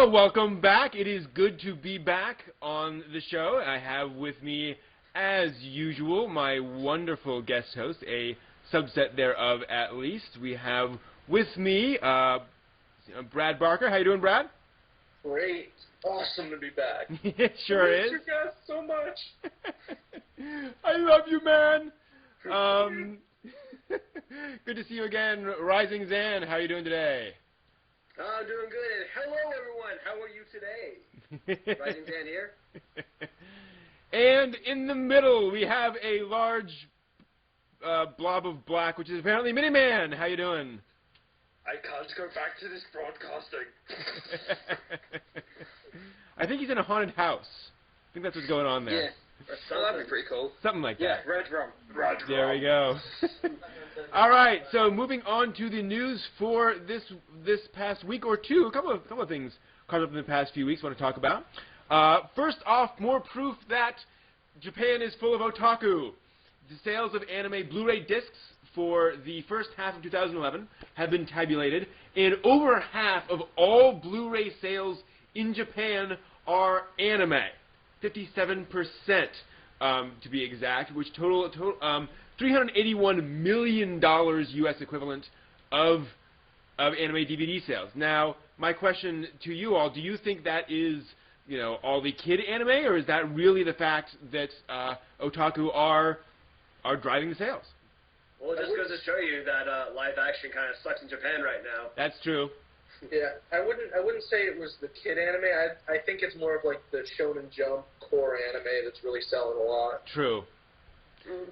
Well, welcome back. It is good to be back on the show. I have with me, as usual, my wonderful guest host, a subset thereof at least. We have with me Brad Barker. How you doing, Brad? Great. Awesome to be back. It sure is. I miss you guys so much. I love you, man. Good to see you again, Rising Zan. How are you doing today? I'm doing good, and hello everyone. How are you today? Rising Zan here. And in the middle, we have a large blob of black, which is apparently Miniman. How you doing? I can't go back to this broadcasting. I think he's in a haunted house. I think that's what's going on there. Yeah. Oh, that'd be pretty cool. Something like that. Yeah, Red Rum. There we go. All right, so moving on to the news for this past week or two. A couple of things caught up in the past few weeks I want to talk about. First off, more proof that Japan is full of otaku. The sales of anime Blu-ray discs for the first half of 2011 have been tabulated, and over half of all Blu-ray sales in Japan are anime. 57%, to be exact, which total $381 million U.S. equivalent of anime DVD sales. Now, my question to you all: do you think that is, all the kid anime, or is that really the fact that otaku are driving the sales? Well, it just goes to show you that live action kind of sucks in Japan right now. That's true. Yeah, I wouldn't say it was the kid anime. I think it's more of like the Shonen Jump core anime that's really selling a lot. True.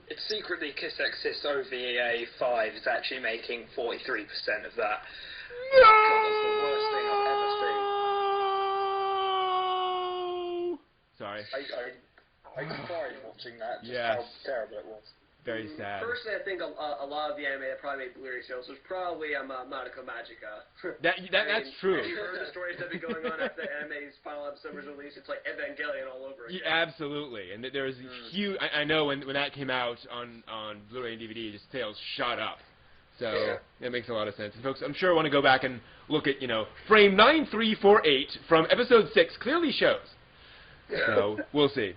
It's secretly Kiss Exis OVA 5 is actually making 43% of that. No! God, that's the worst thing I've ever seen. Sorry. I cried watching that, just Yes. how terrible it was. Very sad. Personally, I think a lot of the anime that probably made Blu-ray sales was probably Madoka Magica. That's true. Have you heard the stories that have been going on after the anime's final episode was released? It's like Evangelion all over again. Yeah, absolutely, and there was huge. I know when that came out on Blu-ray and DVD, just sales shot up. So that makes a lot of sense. And folks, I'm sure want to go back and look at frame 9348 from episode 6 clearly shows. So we'll see.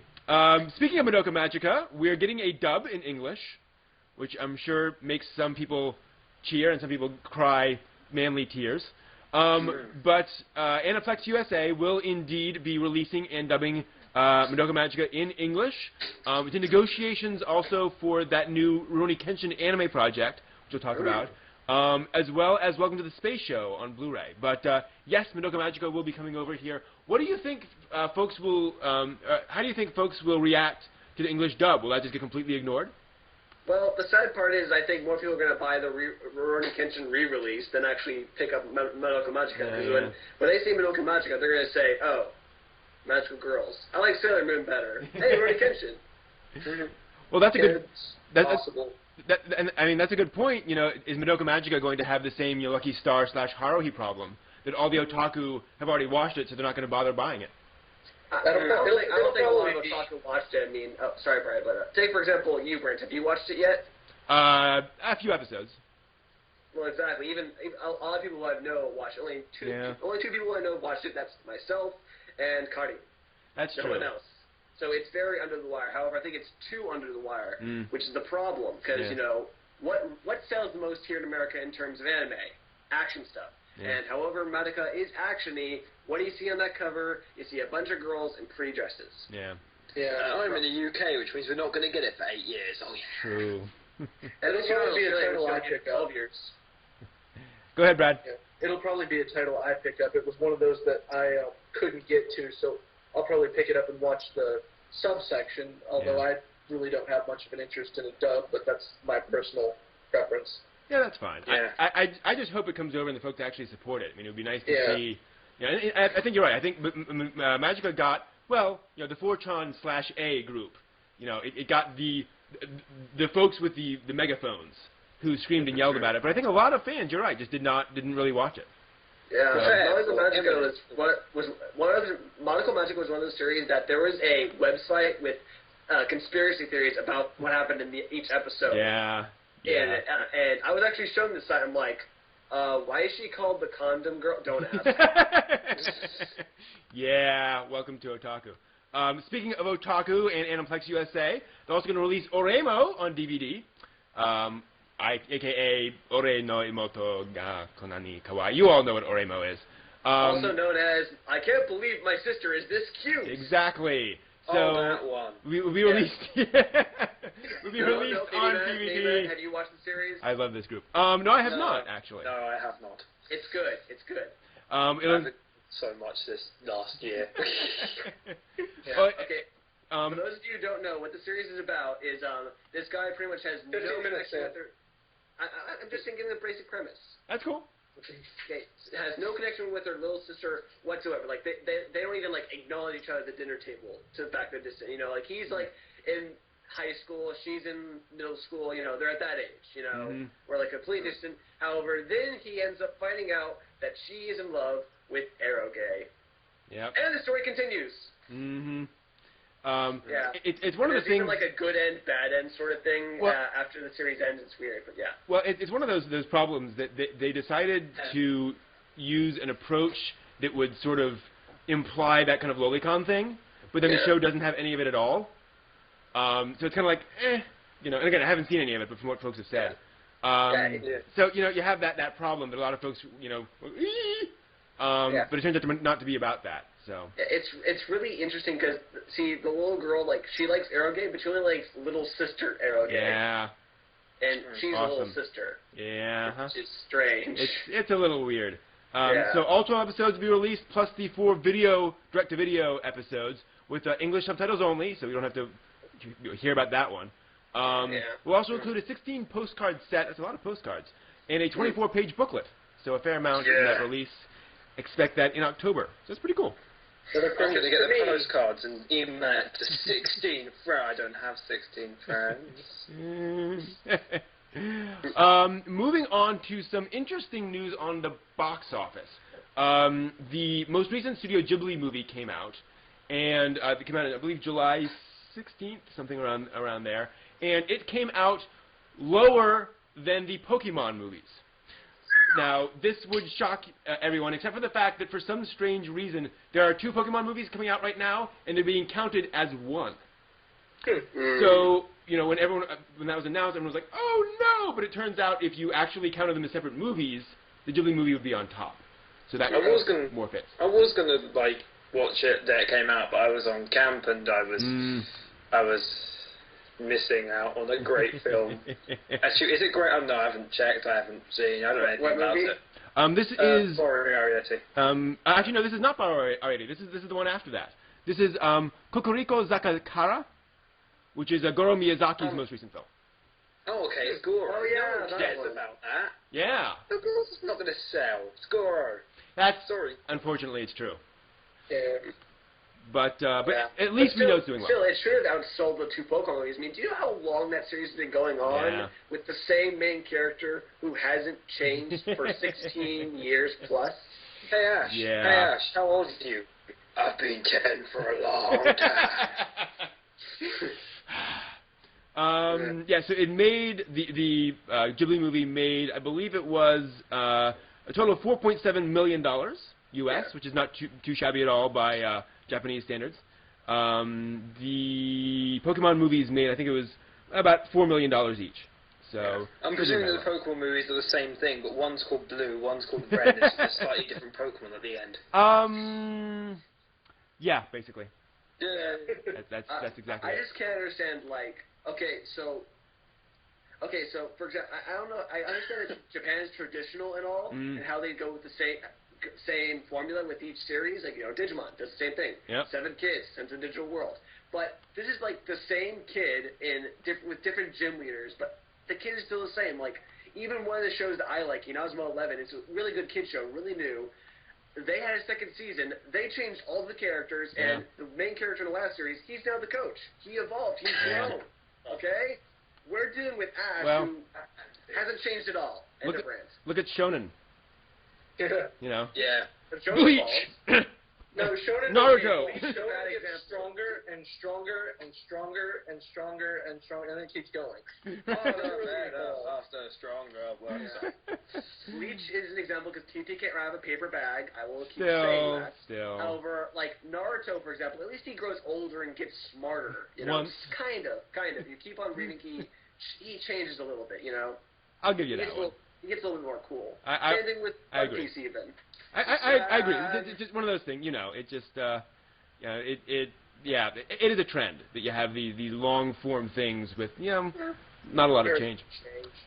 Speaking of Madoka Magica, we're getting a dub in English, which I'm sure makes some people cheer and some people cry manly tears. But Aniplex USA will indeed be releasing and dubbing Madoka Magica in English. It's in negotiations also for that new Rurouni Kenshin anime project, which we'll talk about, as well as Welcome to the Space Show on Blu-ray. But yes, Madoka Magica will be coming over here. What do you think folks will? How do you think folks will react to the English dub? Will that just get completely ignored? Well, the sad part is I think more people are going to buy the Rurouni Kenshin re-release than actually pick up Madoka Magica. Because when they see Madoka Magica, they're going to say, "Oh, magical girls. I like Sailor Moon better. Hey, Rurouni Kenshin." Well, that's a good. That's possible. And I mean, that's a good point. Is Madoka Magica going to have the same Lucky Star / Haruhi problem that all the otaku have already watched it, so they're not going to bother buying it? I don't think a lot of otaku watched it. I mean, sorry, Brad, but take for example you, Brent. Have you watched it yet? A few episodes. Well, exactly. Even a lot of people I know watched it. Only two people I know watched it. That's myself and Cardi. That's true. No one else. So it's very under the wire. However, I think it's too under the wire, which is the problem. Because, what sells the most here in America in terms of anime? Action stuff. Yeah. And however Madoka is action-y, what do you see on that cover? You see a bunch of girls in pretty dresses. Yeah. I'm in the UK, which means we're not going to get it for 8 years. Oh, yeah. True. And it'll probably be a title I pick up. 12 years. Go ahead, Brad. Yeah. It'll probably be a title I pick up. It was one of those that I couldn't get to, so I'll probably pick it up and watch the subsection, although I really don't have much of an interest in a dub, but that's my personal preference. Yeah, that's fine. Yeah. I just hope it comes over and the folks actually support it. I mean, it would be nice to see. I think you're right. I think Magica got, the Fortran/A group. It got the folks with the megaphones who screamed and yelled about it. But I think a lot of fans, you're right, just didn't really watch it. Yeah, Madoka Magica Madoka Magica was one of those series that there was a website with conspiracy theories about what happened in each episode. Yeah. And I was actually shown this site. I'm like, why is she called the Condom Girl? Don't ask. Yeah, welcome to Otaku. Speaking of Otaku and Aniplex USA, they're also going to release Oreimo on DVD, aka Ore no Imoto ga Konani Kawaii. You all know what Oreimo is. Also known as, I can't believe my sister is this cute. Exactly. So that one. Will be released. Will be released on DVD. Have you watched the series? I love this group. No, I have not actually. No, I have not. It's good. It's good. It'll so much this last year. Okay. For those of you who don't know, what the series is about is this guy pretty much has no connection with her. I'm just thinking the basic premise. That's cool. Okay, has no connection with her little sister whatsoever. Like they don't even like acknowledge each other at the dinner table to the fact they're distant. You know, like he's like in high school, she's in middle school. You know, they're at that age. You know, we're like completely distant. However, then he ends up finding out that she is in love with Eroge. Yep. And the story continues. It's one of the things. Even like a good end, bad end sort of thing. Well, after the series ends, it's weird, but yeah. Well, it's one of those problems that they decided to use an approach that would sort of imply that kind of lolicon thing, but then the show doesn't have any of it at all. So it's kind of like, you know. And again, I haven't seen any of it, but from what folks have said. So you know, you have that problem that a lot of folks, you know, but it turns out not to be about that. So it's really interesting because see the little girl like she likes Eroge, but she only likes little sister Eroge. Yeah. And she's awesome. a little sister. Yeah. It's strange. It's a little weird. So all 12 episodes will be released, plus the 4 direct-to-video episodes with English subtitles only, so we don't have to hear about that one. We'll also include a 16 postcard set. That's a lot of postcards, and a 24-page booklet. So a fair amount in that release. Expect that in October. So it's pretty cool. So they're going to get the postcards and email that to 16 friends. I don't have 16 friends. Moving on to some interesting news on the box office. The most recent Studio Ghibli movie came out, and it came out, I believe, July 16th, something around there, and it came out lower than the Pokemon movies. Now, this would shock everyone, except for the fact that for some strange reason, there are 2 Pokemon movies coming out right now, and they're being counted as one. So, you know, when that was announced, everyone was like, oh no! But it turns out if you actually counted them as separate movies, the Ghibli movie would be on top. So that more fits. I was gonna like watch it that it came out, but I was on camp and I was missing out on a great film. Actually, is it great? Oh, no, I haven't checked. I haven't seen. I don't know anything about it. This is Ariete. actually no, this is not Ariete. This is the one after that. This is Kokoriko Zakakara, which is Goro Miyazaki's most recent film. Oh, okay, it's Goro. Oh yeah, no one cares about that. Yeah. The Goro's not going to sell. It's Goro. Sorry. Unfortunately, it's true. Yeah. But at least we know it's doing well. Still, it should have outsold the 2 Pokemon movies. I mean, do you know how long that series has been going on with the same main character who hasn't changed for 16 years plus? Hey Ash. Yeah. Hey Ash, how old are you? I've been 10 for a long time. So it made the Ghibli movie made, I believe it was a total of $4.7 million U.S., which is not too shabby at all by Japanese standards. The Pokemon movies made, I think it was about $4 million each. So I'm presuming the Pokemon movies are the same thing, but one's called Blue, one's called Red, and it's a slightly different Pokemon at the end. Yeah, basically. Yeah. That's exactly I it. just can't understand, like, so for example, I don't know, I understand that Japan is traditional and all, and how they go with the same formula with each series, like, you know, Digimon does the same thing. 7 kids sent to the digital world. But this is like the same kid with different gym leaders, but the kid is still the same. Like, even one of the shows that I like, Inazuma 11, it's a really good kid show, really new. They had a second season. They changed all the characters, and the main character in the last series, he's now the coach. He evolved. He's grown. Okay? We're dealing with Ash, who hasn't changed at all. Look at Shonen. You know. Yeah. Bleach. No, Shonen Naruto. Shonen gets stronger and stronger and stronger and stronger and stronger, and then it keeps going. Faster, stronger, worse. Bleach is an example because TT can't have a paper bag. I will keep Still, saying that. still. However, like Naruto, for example, at least he grows older and gets smarter. You know, Once. kind of. You keep on reading, he changes a little bit. You know. I'll give you that one. He gets a little bit more cool. I Same thing with One Piece even. I agree. It's just one of those things, you know. It just, it is a trend that you have these long form things with, not a lot of change.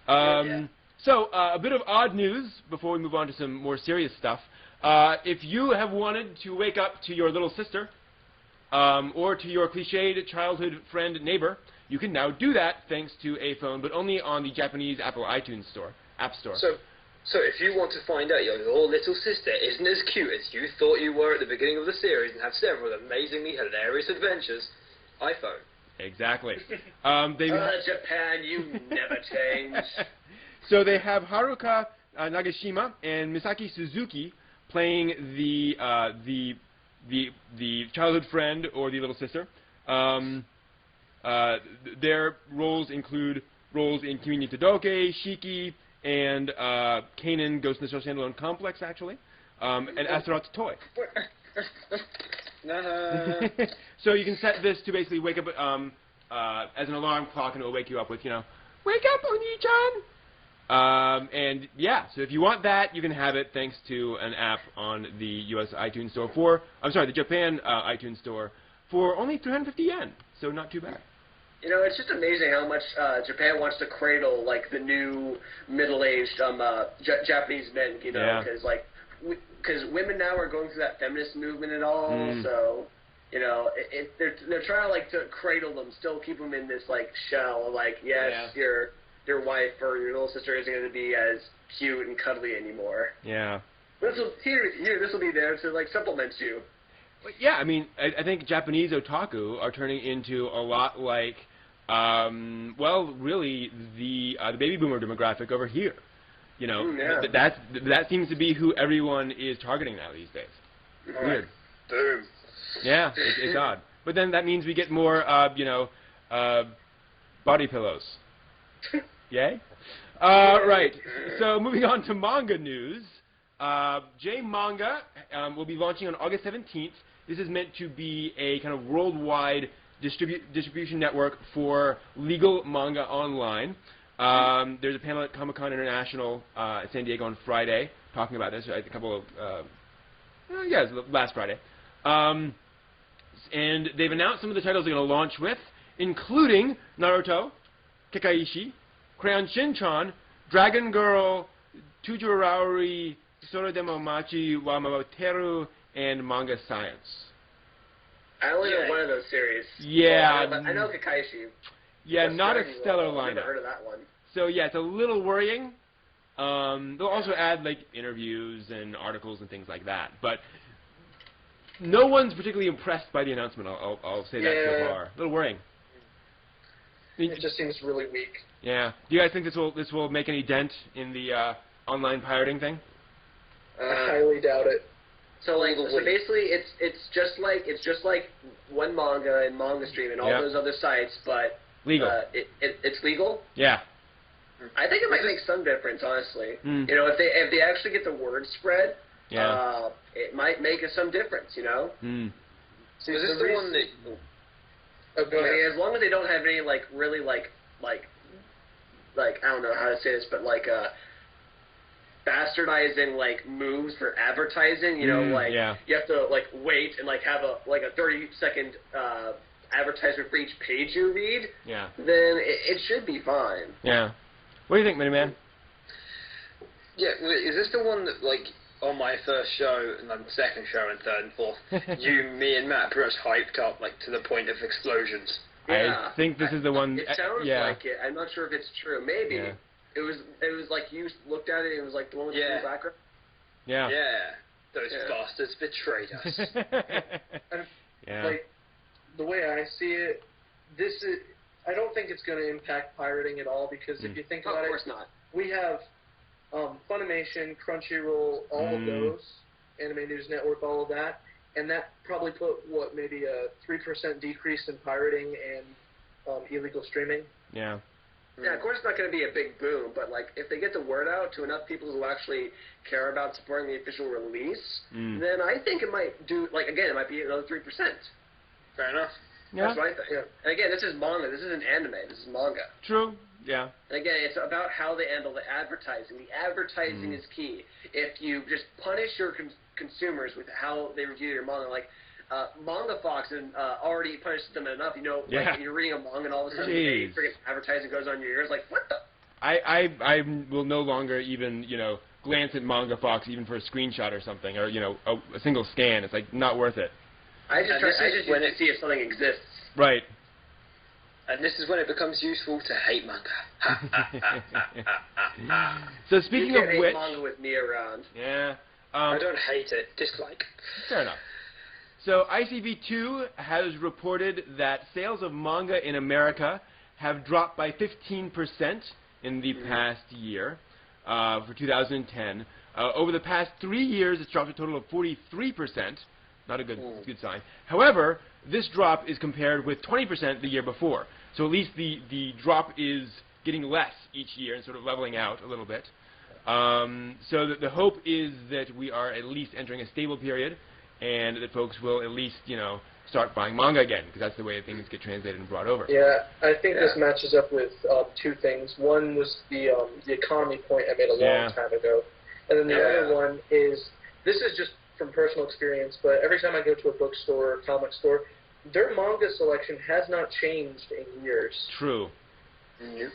So a bit of odd news before we move on to some more serious stuff. If you have wanted to wake up to your little sister, or to your cliched childhood friend neighbor, you can now do that thanks to a phone, but only on the Japanese Apple iTunes Store, App Store. So if you want to find out your little sister isn't as cute as you thought you were at the beginning of the series and have several amazingly hilarious adventures, iPhone. Exactly. Japan, you never change. So they have Haruka Nagashima and Misaki Suzuki playing the childhood friend or the little sister. Their roles include roles in Kimi ni Todoke, Shiki, and Kanan Ghost in the Shell Standalone Complex, actually, and Astaroth's Toy. So you can set this to basically wake up as an alarm clock, and it will wake you up with, wake up, Oni-chan! And yeah, so if you want that, you can have it thanks to an app on the US iTunes Store the Japan iTunes Store for only 350 yen, so not too bad. It's just amazing how much Japan wants to cradle, like, the new middle-aged Japanese men, because women now are going through that feminist movement and all, so, they're trying to, like, to cradle them, still keep them in this, like, shell, like, yes, your wife or your little sister isn't going to be as cute and cuddly anymore. Yeah. This will be there to, like, supplement you. Yeah, I mean, I think Japanese otaku are turning into a lot like, really the baby boomer demographic over here. That seems to be who everyone is targeting now these days. Weird. Boom. Yeah, it's odd. But then that means we get more, body pillows. Yay? Right. So moving on to manga news. J-Manga will be launching on August 17th. This is meant to be a kind of worldwide distribution network for legal manga online. There's a panel at Comic-Con International at San Diego on Friday talking about this. Last Friday. And they've announced some of the titles they're going to launch with, including Naruto, Kekaishi, Crayon Shin-chan, Dragon Girl, Tujurauri, Sorodemo Machi wa Mamoteru, and Manga Science. I only know one of those series. Yeah. I know Kekaishi. Yeah, not a stellar lineup. I've never heard of that one. So yeah, it's a little worrying. They'll also add like interviews and articles and things like that. But no one's particularly impressed by the announcement. I'll say that so far. A little worrying. It just seems really weak. Yeah. Do you guys think this will make any dent in the online pirating thing? I highly doubt it. So basically, it's just like One Manga and Manga Stream and all those other sites, but legal. It's legal. Yeah. I think it might make some difference, honestly. If they actually get the word spread, it might make some difference. So is this the one that? As long as they don't have any really I don't know how to say this, but bastardizing moves for advertising, you have to wait and have a 30-second advertisement for each page you read, then it should be fine. Yeah. What do you think, Miniman? Yeah, is this the one that on my first show and then second show and third and fourth, me and Matt pretty much hyped up to the point of explosions? Yeah. I think this is the one. It sounds like it. I'm not sure if it's true. Maybe. Yeah. It was you looked at it, and it was the one with the blue background. Yeah. Yeah. Those bastards betrayed us. The way I see it, I don't think it's going to impact pirating at all, because if you think about it, of course not. We have Funimation, Crunchyroll, all of those, Anime News Network, all of that, and that probably put maybe a 3% decrease in pirating and illegal streaming. Yeah. Yeah, of course it's not going to be a big boom, but like if they get the word out to enough people who actually care about supporting the official release, then I think it might do, like, again, it might be another 3%. Fair enough. Yeah. That's what I think. Yeah. And again, this is manga. This isn't anime. This is manga. True. Yeah. And again, it's about how they handle the advertising. The advertising is key. If you just punish your consumers with how they review your manga, like Manga Fox and already punished them enough. You know, like you're reading a manga and all of a sudden the freaking advertising goes on your ears. Like, what the? I will no longer even, glance at Manga Fox even for a screenshot or something, or, a single scan. It's like not worth it. I just want to see if something exists. Right. And this is when it becomes useful to hate manga. So speaking you of can't which, hate manga with me around. Yeah. I don't hate it. Dislike. Fair enough. So ICV2 has reported that sales of manga in America have dropped by 15% in the past year for 2010. Over the past 3 years, it's dropped a total of 43%. Not a good sign. However, this drop is compared with 20% the year before. So at least the drop is getting less each year and sort of leveling out a little bit. So the hope is that we are at least entering a stable period, and that folks will at least, start buying manga again, because that's the way things get translated and brought over. Yeah, I think this matches up with two things. One was the economy point I made a long time ago, and then the other one is, this is just from personal experience, but every time I go to a bookstore or comic store, their manga selection has not changed in years. True. Nope.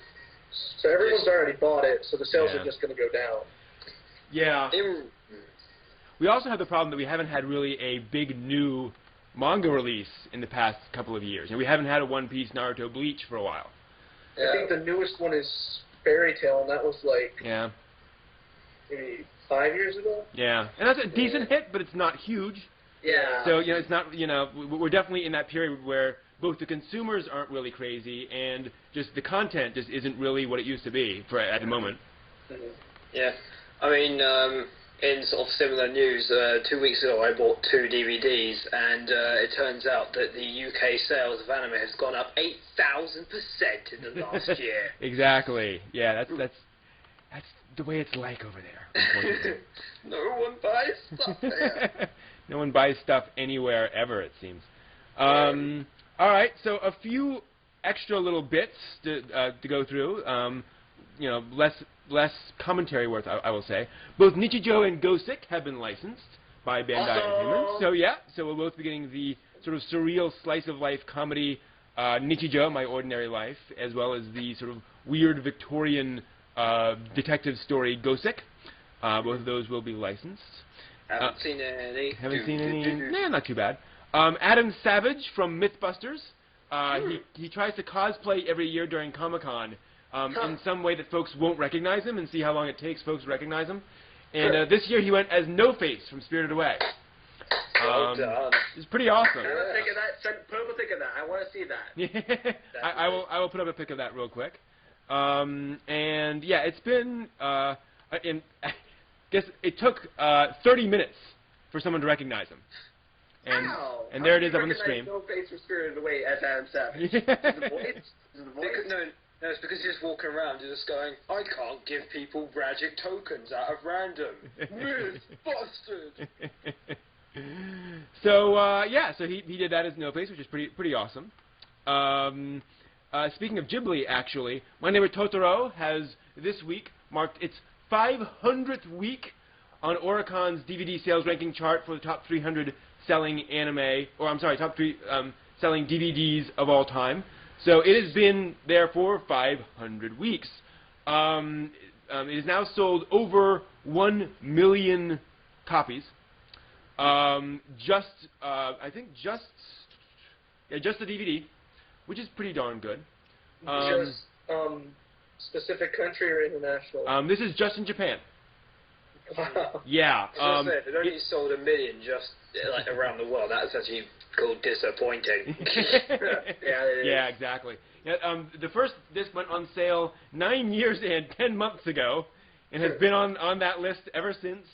So everyone's already bought it, so the sales are just going to go down. Yeah. We also have the problem that we haven't had really a big new manga release in the past couple of years. We haven't had a One Piece, Naruto, Bleach for a while. I think the newest one is Fairy Tail, and that was like maybe 5 years ago. Yeah, and that's a decent hit, but it's not huge. Yeah. So it's not. We're definitely in that period where both the consumers aren't really crazy, and just the content just isn't really what it used to be at the moment. Yeah, I mean, in sort of similar news, 2 weeks ago I bought 2 DVDs, and it turns out that the UK sales of anime has gone up 8,000% in the last year. Exactly. Yeah, that's the way it's like over there. No one buys stuff there. No one buys stuff anywhere ever, it seems. All right, so a few extra little bits to go through. Less commentary worth, I will say. Both Nichijou and Gosek have been licensed by Bandai Entertainment. So we'll both be getting the sort of surreal slice of life comedy Nichijou, My Ordinary Life, as well as the sort of weird Victorian detective story Gosek. Both of those will be licensed. Haven't seen any. Haven't seen any. Nah, not too bad. Adam Savage from Mythbusters. He tries to cosplay every year during Comic-Con in some way that folks won't recognize him, and see how long it takes folks to recognize him. And this year he went as No Face from Spirited Away. Well done. It's pretty awesome. I want to think of that. Put up a pic of that. I want to see that. I will put up a pic of that real quick. And yeah, it's been. I guess it took 30 minutes for someone to recognize him. And there it is up on the screen. No Face from Spirited Away as Adam Savage. Is it the voice? Is it the voice? No, it's because you're just walking around, you're just going, I can't give people magic tokens out of random. Mythbusters! So he did that as No Face, which is pretty awesome. Speaking of Ghibli, actually, My Neighbor Totoro has this week marked its 500th week on Oricon's DVD sales ranking chart for the top 300 selling top 3 selling DVDs of all time. So it has been there for 500 weeks. It has now sold over 1 million copies. Just the DVD, which is pretty darn good. Specific country or international? This is just in Japan. Wow. Yeah. It only sold 1 million just around the world. That's actually called disappointing. Yeah, exactly. Yeah, this went on sale 9 years and 10 months ago, and has been on that list ever since.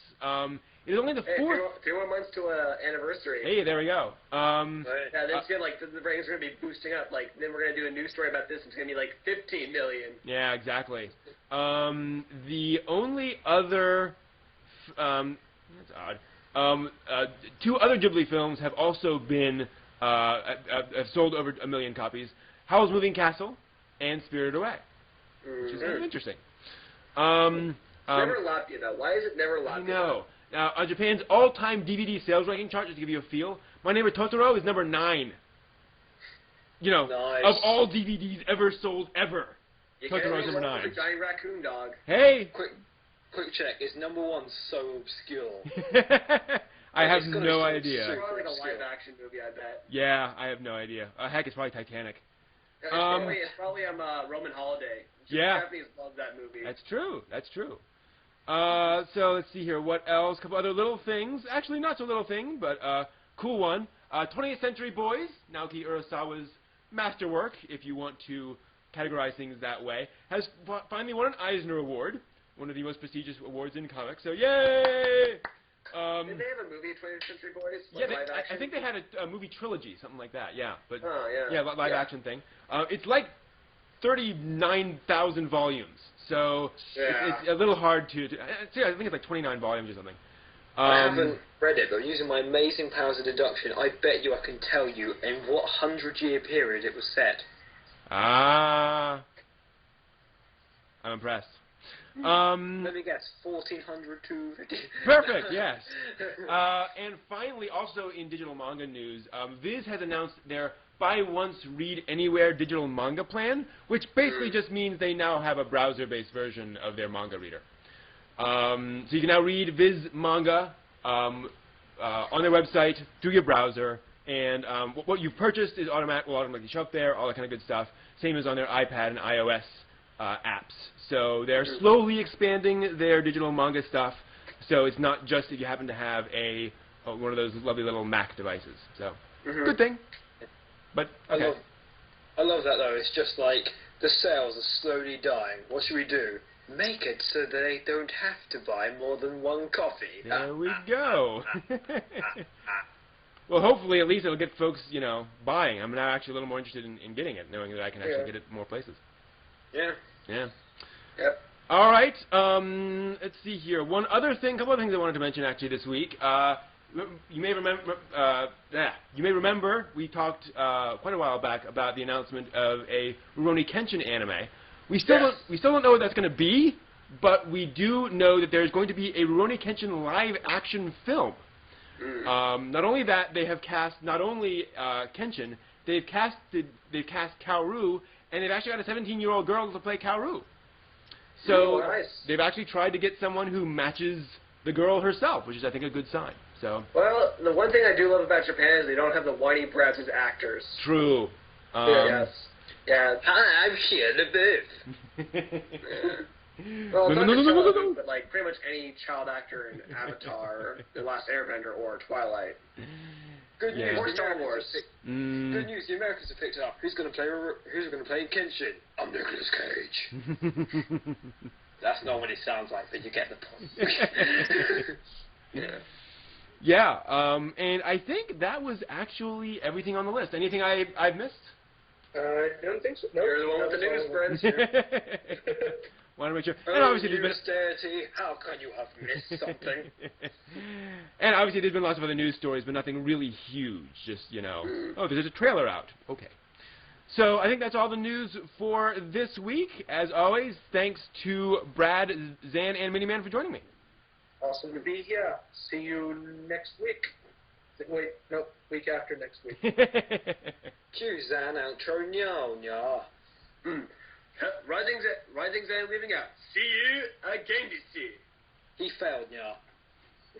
It is only the fourth. 3 more months to anniversary. Hey, there we go. Yeah, then it's gonna the ratings are gonna be boosting up. Like then we're gonna do a news story about this. And it's gonna be like 15 million. Yeah, exactly. The only other, that's odd. 2 other Ghibli films have also been have sold over 1 million copies. Howl's Moving Castle and Spirited Away, which is kind of interesting. Never Latvia though. Why is it never Latvia? I know. Now, on Japan's all-time DVD sales ranking chart, just to give you a feel, My Neighbor Totoro is number 9. You know, nice. Of all DVDs ever sold ever, Totoro's number 9. A giant raccoon dog. Hey! Quick check. Is number 1 so obscure? I have no idea. It's probably like a live-action movie, I bet. Yeah, I have no idea. Heck, it's probably Titanic. It's probably Roman Holiday. Yeah. Japanese love that movie. That's true. That's true. So let's see here. What else? A couple other little things. Actually, not so little thing, but cool one. 20th Century Boys, Naoki Urasawa's masterwork, if you want to categorize things that way, has finally won an Eisner Award, one of the most prestigious awards in comics. So yay! Did they have a movie, 20th Century Boys? Like Yeah, I think they had a movie trilogy, something like that. Yeah, but live action thing. It's like 39,000 volumes, so it's a little hard to. I think it's like 29 volumes or something. I haven't read it, but using my amazing powers of deduction, I bet you I can tell you in what 100-year period it was set. I'm impressed. Let me guess, 1400 to 50. Perfect, yes. And finally, also in digital manga news, Viz has announced their Buy Once, Read Anywhere digital manga plan, which basically just means they now have a browser-based version of their manga reader. So you can now read Viz manga on their website through your browser, and what you've purchased is will automatically show up there, all that kind of good stuff. Same as on their iPad and iOS apps. So they're slowly expanding their digital manga stuff, so it's not just if you happen to have one of those lovely little Mac devices. So good thing. But okay. I love that though. It's just like the sales are slowly dying. What should we do? Make it so they don't have to buy more than one coffee. There we go. Well, hopefully at least it'll get folks, buying. I'm now actually a little more interested in getting it, knowing that I can actually get it more places. Yeah. Yeah. Yep. All right. Let's see here. One other thing, a couple of things I wanted to mention actually this week. You may remember we talked quite a while back about the announcement of a Rurouni Kenshin anime. We still don't know what that's going to be, but we do know that there's going to be a Rurouni Kenshin live action film. Not only that, they have cast not only Kenshin, they've cast Kaoru, and they've actually got a 17-year-old girl to play Kaoru. So they've actually tried to get someone who matches the girl herself, which is, I think, a good sign. So. Well, the one thing I do love about Japan is they don't have the whiny brats as actors. True. Yes. Yeah. Hi, I'm here to live. Well, it's not just Kaoru, but like pretty much any child actor in Avatar, The Last Airbender, or Twilight. Good news. Or Star Wars. Good news. The Americans have picked it up. Who's going to play Kenshin? I'm Nicolas Cage. That's not what it sounds like, but you get the point. Yeah. And I think that was actually everything on the list. Anything I've missed? I don't think so. No, You're the one with the news, friends. Want to make sure. And obviously there's been how can you have missed something? And obviously there's been lots of other news stories, but nothing really huge. Just oh, there's a trailer out. Okay. So I think that's all the news for this week. As always, thanks to Brad, Zan, and Miniman for joining me. Awesome to be here. See you next week. Wait, no, week after next week. Choose an outro, nya. Rising Zan leaving out. See you again this year. He failed, nya.